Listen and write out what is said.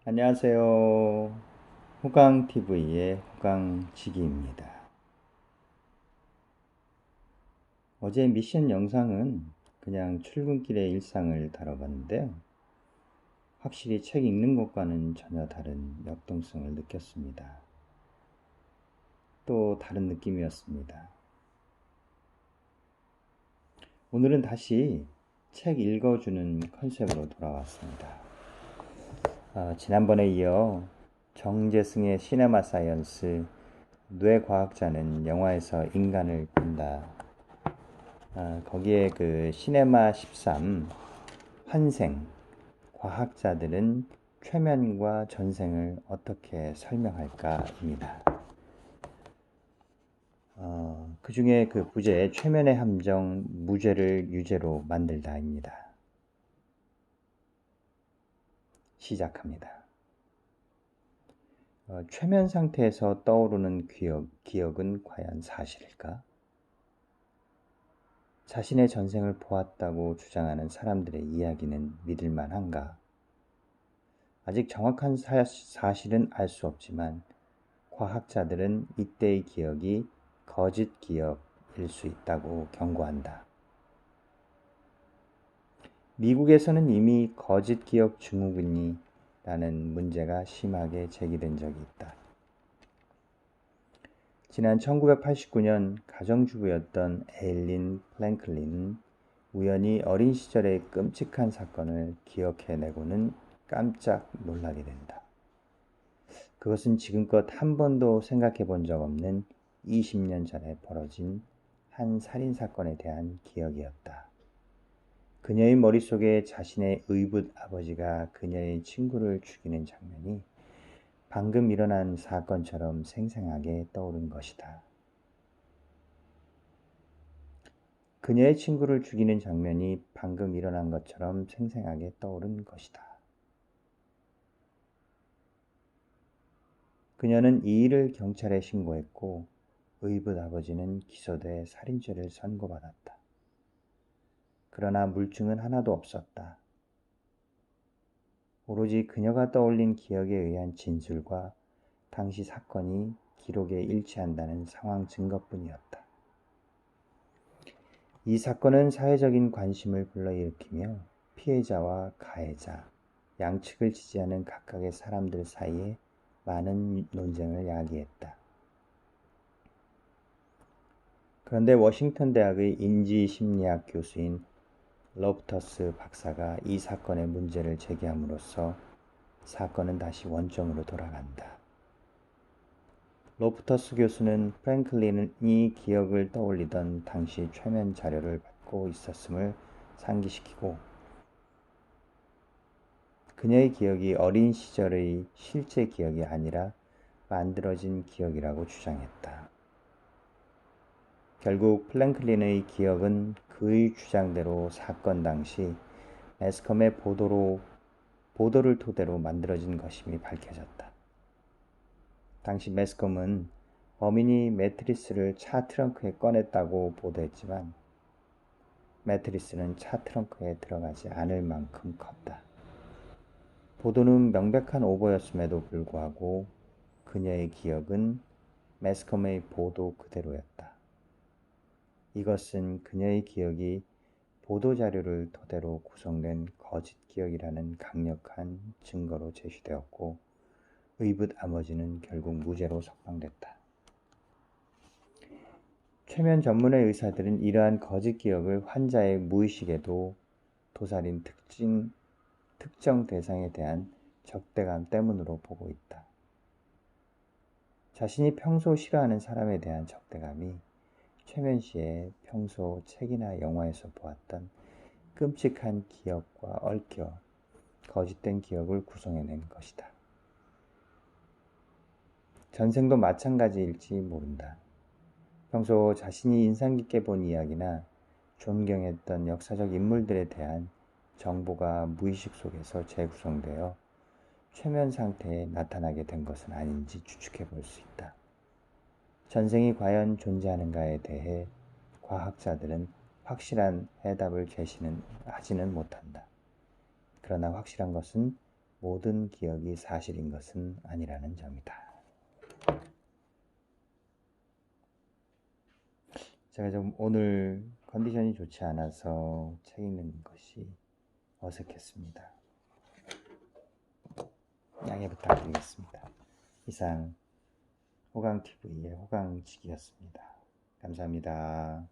안녕하세요. 호강TV의 호강지기입니다. 어제 미션 영상은 그냥 출근길의 일상을 다뤄봤는데요. 확실히 책 읽는 것과는 전혀 다른 역동성을 느꼈습니다. 또 다른 느낌이었습니다. 오늘은 다시 책 읽어주는 컨셉으로 돌아왔습니다. 지난번에 이어 정재승의 시네마 사이언스 뇌과학자는 영화에서 인간을 본다. 거기에 그 시네마 13 환생 과학자들은 최면과 전생을 어떻게 설명할까입니다. 그 중에 그 부제 최면의 함정 무죄를 유죄로 만들다입니다. 시작합니다. 최면 상태에서 떠오르는 기억은 과연 사실일까? 자신의 전생을 보았다고 주장하는 사람들의 이야기는 믿을 만한가? 아직 정확한 사실은 알 수 없지만 과학자들은 이때의 기억이 거짓 기억일 수 있다고 경고한다. 미국에서는 이미 거짓 기억 증후군이라는 문제가 심하게 제기된 적이 있다. 지난 1989년 가정주부였던 에일린 플랭클린은 우연히 어린 시절의 끔찍한 사건을 기억해내고는 깜짝 놀라게 된다. 그것은 지금껏 한 번도 생각해 본 적 없는 20년 전에 벌어진 한 살인사건에 대한 기억이었다. 그녀의 머릿속에 자신의 의붓 아버지가 그녀의 친구를 죽이는 장면이 방금 일어난 사건처럼 생생하게 떠오른 것이다. 그녀의 친구를 죽이는 장면이 방금 일어난 것처럼 생생하게 떠오른 것이다. 그녀는 이 일을 경찰에 신고했고 의붓 아버지는 기소돼 살인죄를 선고받았다. 그러나 물증은 하나도 없었다. 오로지 그녀가 떠올린 기억에 의한 진술과 당시 사건이 기록에 일치한다는 상황 증거뿐이었다. 이 사건은 사회적인 관심을 불러일으키며 피해자와 가해자, 양측을 지지하는 각각의 사람들 사이에 많은 논쟁을 야기했다. 그런데 워싱턴 대학의 인지심리학 교수인 로프터스 박사가 이 사건의 문제를 제기함으로써 사건은 다시 원점으로 돌아간다. 로프터스 교수는 프랭클린이 기억을 떠올리던 당시 최면 자료를 받고 있었음을 상기시키고 그녀의 기억이 어린 시절의 실제 기억이 아니라 만들어진 기억이라고 주장했다. 결국 프랭클린의 기억은 그의 주장대로 사건 당시 매스컴의 보도를 토대로 만들어진 것임이 밝혀졌다. 당시 매스컴은 범인이 매트리스를 차 트렁크에 꺼냈다고 보도했지만 매트리스는 차 트렁크에 들어가지 않을 만큼 컸다. 보도는 명백한 오보였음에도 불구하고 그녀의 기억은 매스컴의 보도 그대로였다. 이것은 그녀의 기억이 보도자료를 토대로 구성된 거짓 기억이라는 강력한 증거로 제시되었고 의붓 아버지는 결국 무죄로 석방됐다. 최면 전문의 의사들은 이러한 거짓 기억을 환자의 무의식에도 도사린 특정 대상에 대한 적대감 때문으로 보고 있다. 자신이 평소 싫어하는 사람에 대한 적대감이 최면 씨의 평소 책이나 영화에서 보았던 끔찍한 기억과 얽혀 거짓된 기억을 구성해낸 것이다. 전생도 마찬가지일지 모른다. 평소 자신이 인상 깊게 본 이야기나 존경했던 역사적 인물들에 대한 정보가 무의식 속에서 재구성되어 최면 상태에 나타나게 된 것은 아닌지 추측해 볼 수 있다. 전생이 과연 존재하는가에 대해 과학자들은 확실한 해답을 하지는 못한다. 그러나 확실한 것은 모든 기억이 사실인 것은 아니라는 점이다. 제가 좀 오늘 컨디션이 좋지 않아서 책 읽는 것이 어색했습니다. 양해 부탁드리겠습니다. 이상 호강TV의 호강직이었습니다. 감사합니다.